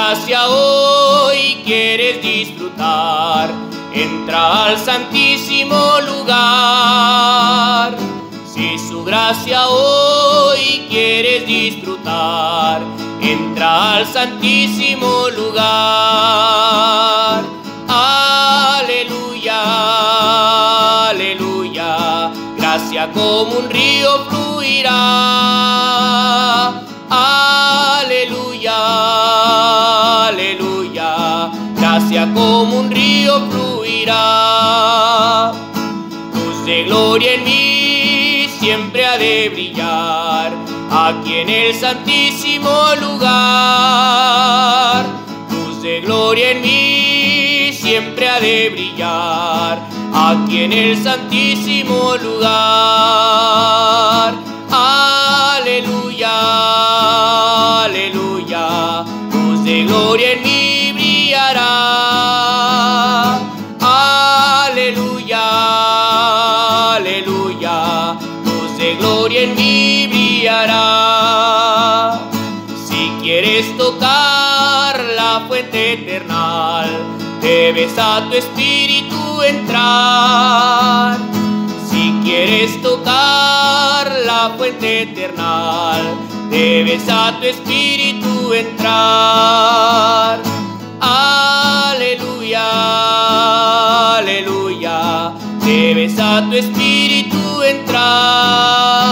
gracia hoy quieres disfrutar, entra al santísimo lugar. Si su gracia hoy quieres disfrutar, entra al santísimo lugar. Aleluya, aleluya, gracia como un río fluirá. Aleluya, aleluya, gracia como un río fluirá. Luz de gloria en mí siempre ha de brillar, aquí en el santísimo lugar. Luz de gloria en mí siempre ha de brillar, aquí en el santísimo lugar. Aleluya, aleluya, luz de gloria en mí brillará. Aleluya, aleluya, luz de gloria en mí brillará. Si quieres tocar la fuente eterna, debes a tu espíritu entrar. Si quieres tocar la fuente eterna, debes a tu espíritu entrar. Aleluya, aleluya, debes a tu espíritu entrar.